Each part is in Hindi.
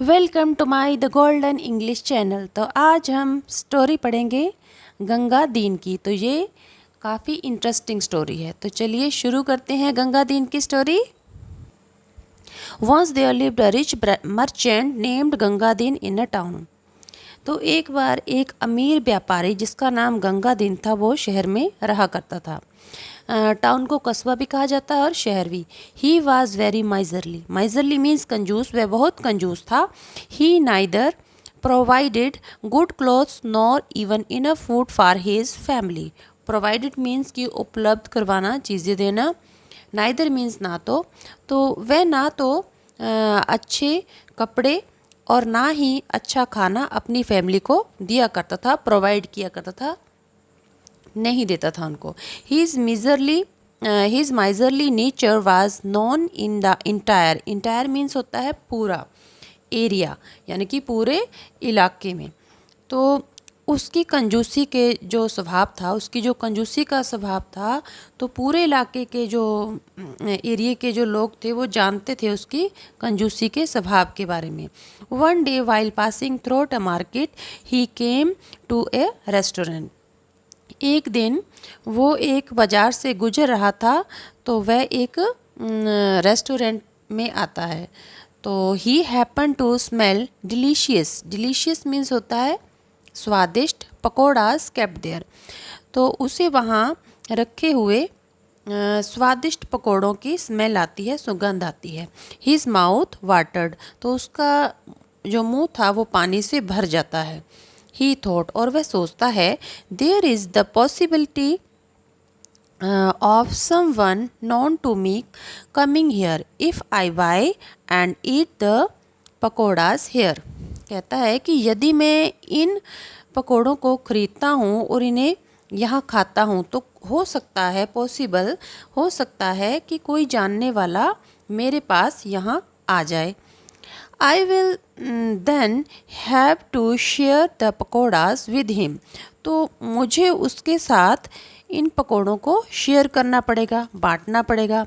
Welcome to my the golden English channel. तो आज हम स्टोरी पढ़ेंगे गंगा दीन की। तो ये काफ़ी इंटरेस्टिंग स्टोरी है। तो चलिए शुरू करते हैं गंगा दीन की story. Once there lived a rich merchant named Ganga Deen in a town. तो एक बार एक अमीर व्यापारी जिसका नाम गंगा दीन था वो शहर में रहा करता था। टाउन को कस्बा भी कहा जाता है और शहर भी। He was very miserly. Miserly means कंजूस। वह बहुत कंजूस था। He neither provided good clothes nor even enough food for his family. Provided means कि उपलब्ध करवाना, चीज़ें देना। नाइदर मीन्स ना तो वह ना तो अच्छे कपड़े और ना ही अच्छा खाना अपनी फैमिली को दिया करता था, प्रोवाइड किया करता था, नहीं देता था उनको। His miserly nature was non in the entire means होता है पूरा एरिया, यानी कि पूरे इलाके में। तो उसकी कंजूसी के जो स्वभाव था, उसकी जो कंजूसी का स्वभाव था, तो पूरे इलाके के जो एरिया के जो लोग थे वो जानते थे उसकी कंजूसी के स्वभाव के बारे में। One day while passing through a market he came to a restaurant. एक दिन वो एक बाज़ार से गुजर रहा था तो वह एक रेस्टोरेंट में आता है। तो he happen to smell delicious. Delicious means होता है स्वादिष्ट। Pakoras kept there. तो उसे वहाँ रखे हुए स्वादिष्ट पकौड़ों की स्मेल आती है, सुगंध आती है। His mouth watered. तो उसका जो मुंह था वो पानी से भर जाता है। ही थॉट, और वह सोचता है, there is the possibility of someone known to me coming here if I buy and eat the pakoras here। कहता है कि यदि मैं इन पकौड़ों को खरीदता हूँ और इन्हें यहाँ खाता हूँ तो हो सकता है, पॉसिबल हो सकता है कि कोई जानने वाला मेरे पास यहाँ आ जाए। I will then have to share the pakoras with him। तो मुझे उसके साथ इन पकौड़ों को शेयर करना पड़ेगा, बांटना पड़ेगा।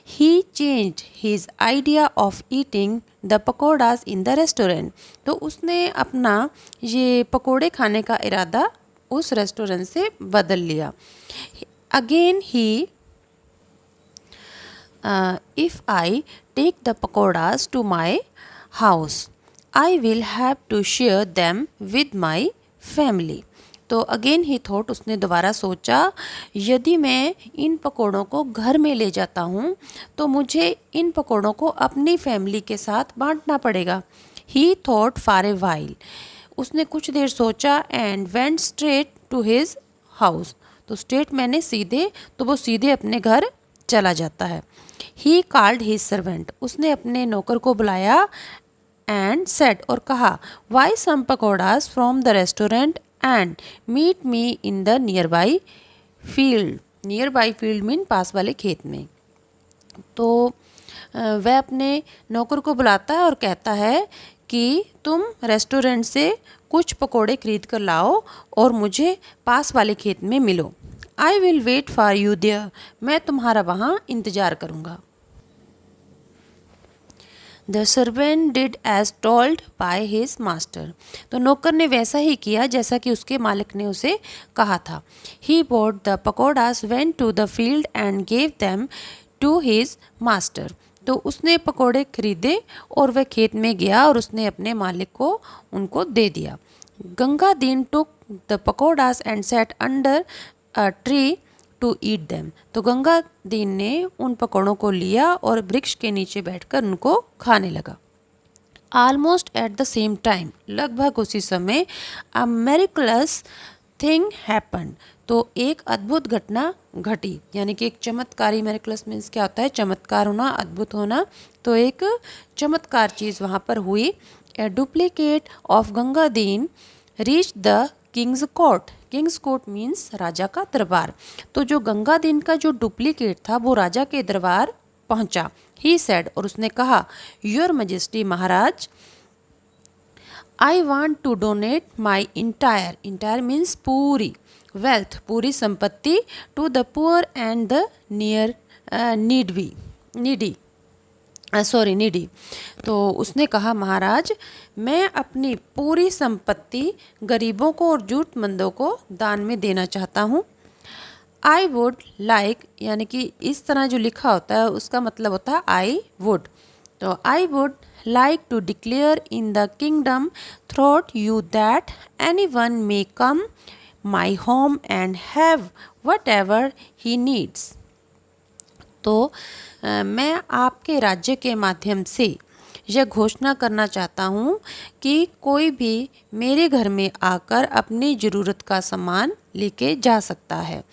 He changed his idea of eating the pakoras in the restaurant। तो उसने अपना ये पकौड़े खाने का इरादा उस रेस्टोरेंट से बदल लिया। Again he if I take the pakoras to my house, I will have to share them with my family। तो अगेन ही थॉट, उसने दोबारा सोचा, यदि मैं इन पकौड़ों को घर में ले जाता हूँ तो मुझे इन पकौड़ों को अपनी फैमिली के साथ बांटना पड़ेगा। He thought for a while. उसने कुछ देर सोचा and went straight to his house. तो स्ट्रेट मैंने सीधे, तो वो सीधे अपने घर चला जाता है। He called his servant. उसने अपने नौकर को बुलाया एंड सेड, और कहा, buy some pakoras from the restaurant and meet me in the nearby field. Nearby field mean पास वाले खेत में। तो वह अपने नौकर को बुलाता है और कहता है कि तुम रेस्टोरेंट से कुछ पकोड़े खरीद कर लाओ और मुझे पास वाले खेत में मिलो। I will wait for you there. मैं तुम्हारा वहाँ इंतज़ार करूँगा। The servant did as told by his master. तो नौकर ने वैसा ही किया जैसा कि उसके मालिक ने उसे कहा था। He bought the pakoras, went to the field and gave them to his master. तो उसने पकौड़े खरीदे और वह खेत में गया और उसने अपने मालिक को उनको दे दिया। Ganga Deen took the pakoras and sat under a tree to eat them. तो गंगा दीन ने उन पकौड़ों को लिया और वृक्ष के नीचे बैठकर उनको खाने लगा। Almost at the same time, लगभग उसी समय, अ मेरिकुलस थिंग हैपन। तो एक अद्भुत घटना घटी, यानी कि एक चमत्कारी, मेरिकुलस मीन्स क्या होता है, चमत्कार होना, अद्भुत होना। तो एक चमत्कार चीज़ वहाँ पर हुई। A duplicate of Ganga Deen reach the king's court. King's court means राजा का दरबार। तो जो गंगा दीन का जो डुप्लीकेट था वो राजा के दरबार पहुंचा। ही सेड, और उसने कहा, योर मजेस्टी, महाराज, I want to donate my entire means पूरी वेल्थ, पूरी संपत्ति, to the poor and the near needy. Sorry needy. तो उसने कहा, महाराज मैं अपनी पूरी संपत्ति गरीबों को और जरूरतमंदों को दान में देना चाहता हूँ। आई वुड लाइक, यानी कि इस तरह जो लिखा होता है उसका मतलब होता है आई वुड। तो I would like to declare in the kingdom throughout you that any one may come my home and have whatever he needs. तो मैं आपके राज्य के माध्यम से यह घोषणा करना चाहता हूँ कि कोई भी मेरे घर में आकर अपनी ज़रूरत का सामान लेके जा सकता है।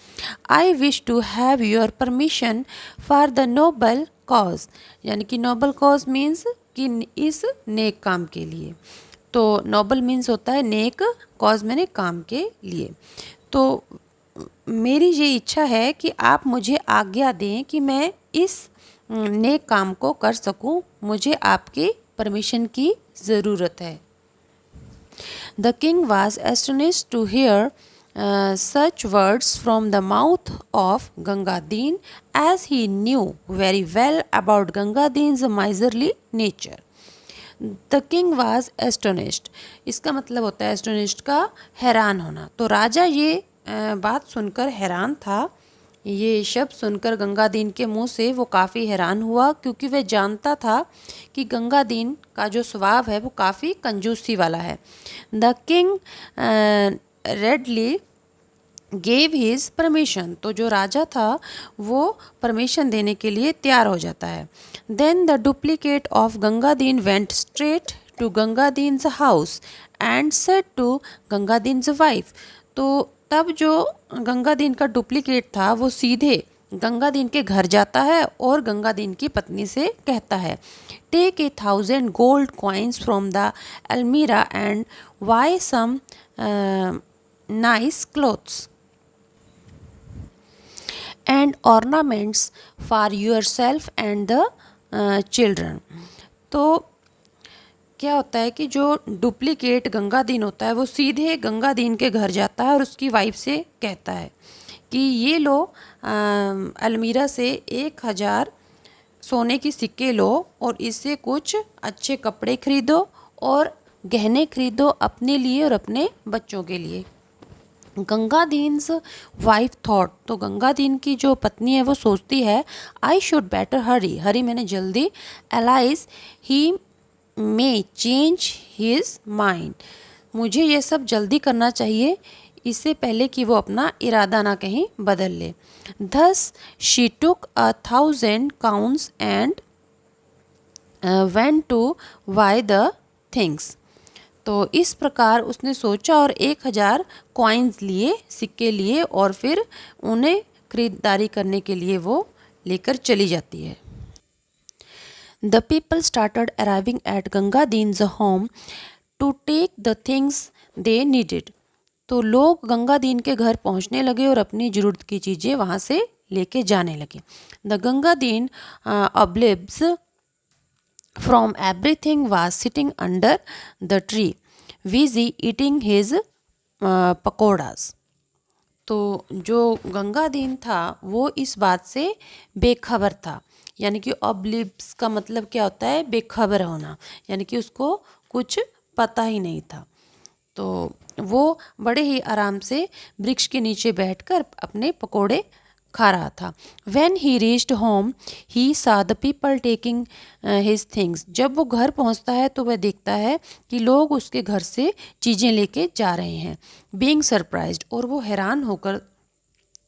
I wish to have your permission for the noble cause, यानी कि नोबल कॉज मीन्स कि इस नेक काम के लिए। तो नोबल मीन्स होता है नेक, कॉज मैंने काम के लिए। तो मेरी ये इच्छा है कि आप मुझे आज्ञा दें कि मैं इस नेक काम को कर सकूं, मुझे आपके परमिशन की ज़रूरत है। The king was astonished to hear such words from the mouth of Gangadin, as he knew very well about Gangadin's miserly nature. The king was astonished, इसका मतलब होता है astonished का हैरान होना। तो राजा ये बात सुनकर हैरान था, ये शब्द सुनकर गंगादीन के मुंह से वो काफ़ी हैरान हुआ, क्योंकि वह जानता था कि गंगादीन का जो स्वभाव है वो काफ़ी कंजूसी वाला है। The king readily gave his permission, तो जो राजा था वो परमिशन देने के लिए तैयार हो जाता है। Then the duplicate of Gangadeen went straight to Gangadeen's house and said to Gangadeen's wife. तो तब जो गंगादीन का डुप्लीकेट था वो सीधे गंगादीन के घर जाता है और गंगादीन की पत्नी से कहता है, take 1,000 gold coins from the almirah and buy some nice clothes and ornaments for yourself and the children. तो क्या होता है कि जो डुप्लीकेट गंगादीन होता है वो सीधे गंगादीन के घर जाता है और उसकी वाइफ से कहता है कि ये लो अलमीरा से 1,000 सोने की सिक्के लो और इससे कुछ अच्छे कपड़े खरीदो और गहने खरीदो अपने लिए और अपने बच्चों के लिए। गंगादीन्स वाइफ थॉट, तो गंगादीन की जो पत्नी है वो सोचती है, आई शुड बेटर हरी, हरी मैंने जल्दी, एलाइज ही मे चेंज हिज माइंड, मुझे ये सब जल्दी करना चाहिए इससे पहले कि वो अपना इरादा ना कहीं बदल ले। Thus she took 1,000 coins and went to buy the things. तो इस प्रकार उसने सोचा और 1,000 कॉइन्स लिए, सिक्के लिए और फिर उन्हें खरीदारी करने के लिए वो लेकर चली जाती है। The people started arriving at Gangadin's home to take the things they needed. तो लोग गंगादीन के घर पहुंचने लगे और अपनी ज़रूरत की चीज़ें वहाँ से लेके जाने लगे। The Gangadin oblivious from everything was sitting under the tree, busy eating his pakoras. तो जो गंगादीन था वो इस बात से बेखबर था, यानी कि ऑब्लिव्स का मतलब क्या होता है, बेखबर होना, यानी कि उसको कुछ पता ही नहीं था। तो वो बड़े ही आराम से वृक्ष के नीचे बैठकर अपने पकोड़े खा रहा था। When he reached home, he saw the people taking his things. जब वो घर पहुंचता है तो वह देखता है कि लोग उसके घर से चीज़ें लेके जा रहे हैं। Being surprised, और वो हैरान होकर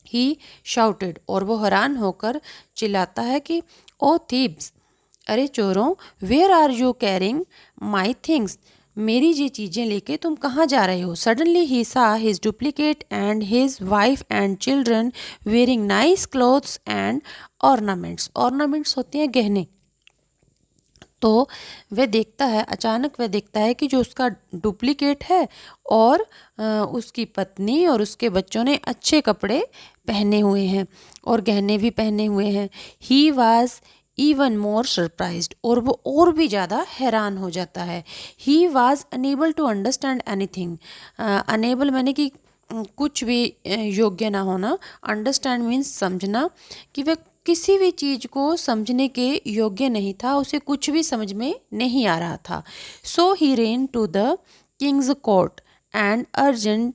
he shouted, और वो हैरान होकर चिल्लाता है कि ओ thieves, अरे चोरों, where are you carrying my things? मेरी ये चीज़ें लेके तुम कहाँ जा रहे हो? Suddenly he saw his duplicate and his wife and children wearing nice clothes and ornaments. Ornaments होते हैं गहने। तो वह देखता है, अचानक वह देखता है कि जो उसका डुप्लीकेट है और उसकी पत्नी और उसके बच्चों ने अच्छे कपड़े पहने हुए हैं और गहने भी पहने हुए हैं। He was even more surprised, और वो और भी ज़्यादा हैरान हो जाता है। He was unable to understand anything, unable मैंने कि कुछ भी योग्य ना होना, अंडरस्टैंड मीन्स समझना, कि वह किसी भी चीज़ को समझने के योग्य नहीं था, उसे कुछ भी समझ में नहीं आ रहा था। So he ran to the king's court and urgent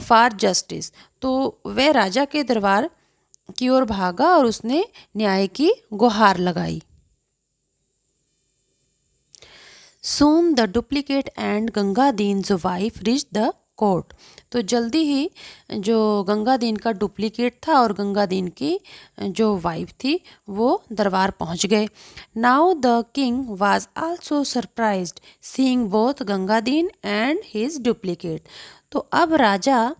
for justice. तो वह राजा के दरबार की ओर भागा और उसने न्याय की गुहार लगाई। Soon the duplicate and Gangadin's wife reached the court. तो जल्दी ही जो गंगादीन का डुप्लीकेट था और गंगादीन की जो वाइफ थी वो दरबार पहुंच गए। Now the king was also surprised seeing both Gangadeen and his duplicate. तो अब राजा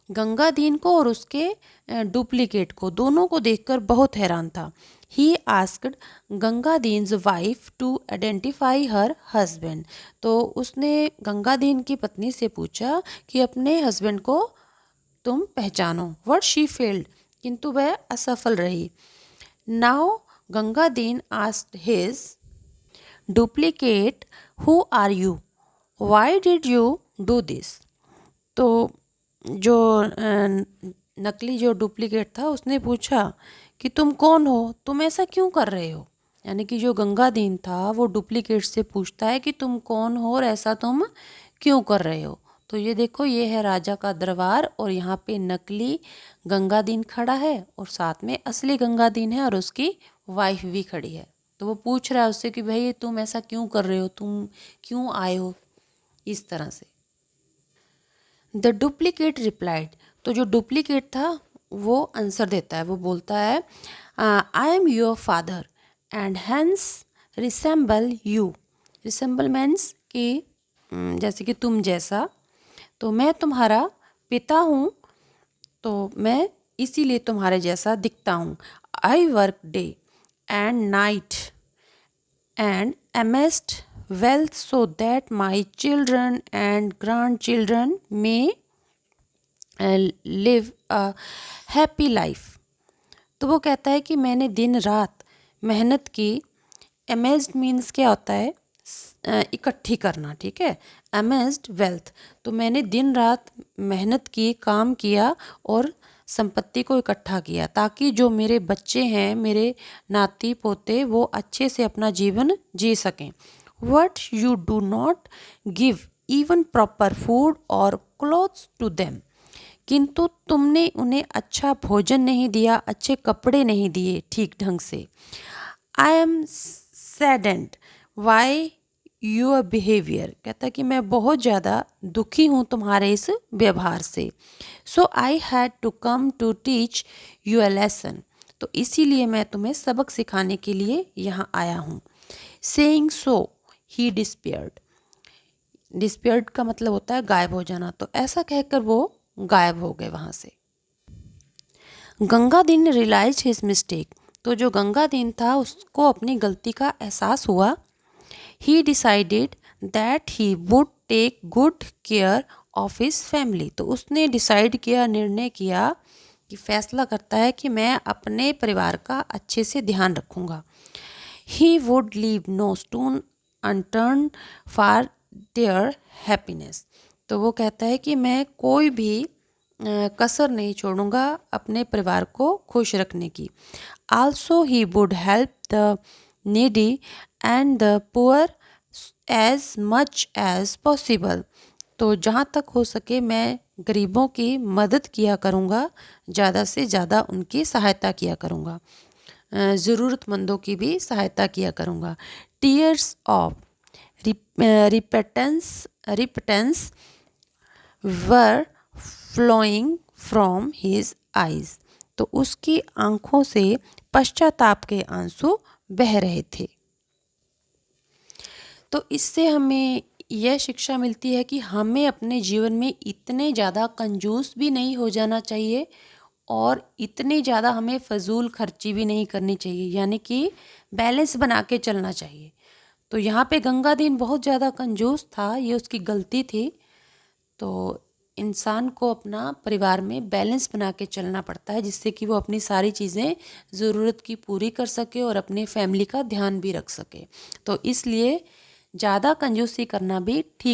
गंगादीन को और उसके डुप्लीकेट को दोनों को देखकर बहुत हैरान था। He asked Gangadin's wife to identify her husband. तो उसने गंगादीन की पत्नी से पूछा कि अपने हस्बैंड को तुम पहचानो। वट शी फेल्ड, किंतु वह असफल रही। Now Gangadeen asked his duplicate who are you, why did you do this. तो जो नकली जो डुप्लीकेट था उसने पूछा कि तुम कौन हो, तुम ऐसा क्यों कर रहे हो। यानी कि जो गंगादीन था वो डुप्लीकेट से पूछता है कि तुम कौन हो और ऐसा तुम क्यों कर रहे हो। तो ये देखो, ये है राजा का दरबार और यहाँ पे नकली गंगादीन खड़ा है और साथ में असली गंगादीन है और उसकी वाइफ भी खड़ी है। तो वो पूछ रहा है उससे कि भाई तुम ऐसा क्यों कर रहे हो, तुम क्यों आए हो, इस तरह से। The duplicate replied. तो जो डुप्लीकेट था वो आंसर देता है, वो बोलता है I am your father and hence resemble you. Resemble means कि जैसे कि तुम जैसा, तो मैं तुम्हारा पिता हूँ, तो मैं इसीलिए तुम्हारे जैसा दिखता हूँ। I work day and night and amassed wealth so that my children and grandchildren may live a happy life। तो वो कहता है कि मैंने दिन रात मेहनत की। अमेज्ड मीन्स क्या होता है, इकट्ठी करना, ठीक है। अमेज्ड वेल्थ, तो मैंने दिन रात मेहनत की, काम किया और संपत्ति को इकट्ठा किया ताकि जो मेरे बच्चे हैं, मेरे नाती पोते, वो अच्छे से अपना जीवन जी सकें। What you do not give even proper food और क्लोथ्स टू देम। किंतु तुमने उन्हें अच्छा भोजन नहीं दिया, अच्छे कपड़े नहीं दिए ठीक ढंग से। I am saddened why your behaviour. कहता कि मैं बहुत ज़्यादा दुखी हूँ तुम्हारे इस व्यवहार से। So I had to come to teach you a lesson. तो इसीलिए मैं तुम्हें सबक सिखाने के लिए यहाँ आया हूँ। सेइंग सो ही डिस्पेयर्ड। डिस्पेयर्ड का मतलब होता है गायब हो जाना। तो ऐसा कहकर वो गायब हो गए वहाँ से। गंगादीन ने रियलाइज हिज मिस्टेक। तो जो गंगादीन था उसको अपनी गलती का एहसास हुआ। He decided that he would take good care of his family. तो उसने डिसाइड किया, निर्णय किया कि फैसला करता है कि मैं अपने परिवार का अच्छे से ध्यान रखूँगा। He would leave no stone unturned for their happiness. तो वो कहता है कि मैं कोई भी कसर नहीं छोड़ूंगा अपने परिवार को खुश रखने की। Also he would help the needy and the poor as much as possible. तो जहाँ तक हो सके मैं गरीबों की मदद किया करूँगा, ज़्यादा से ज़्यादा उनकी सहायता किया करूँगा, ज़रूरतमंदों की भी सहायता किया करूँगा। Tears of repentance were flowing from his eyes. तो उसकी आंखों से पश्चाताप के आंसू बह रहे थे। तो इससे हमें यह शिक्षा मिलती है कि हमें अपने जीवन में इतने ज़्यादा कंजूस भी नहीं हो जाना चाहिए और इतनी ज़्यादा हमें फजूल खर्ची भी नहीं करनी चाहिए, यानी कि बैलेंस बना के चलना चाहिए। तो यहाँ पे गंगादीन बहुत ज़्यादा कंजूस था, ये उसकी गलती थी। तो इंसान को अपना परिवार में बैलेंस बना के चलना पड़ता है, जिससे कि वो अपनी सारी चीज़ें ज़रूरत की पूरी कर सके और अपने फैमिली का ध्यान भी रख सके। तो इसलिए ज़्यादा कंजूसी करना भी ठीक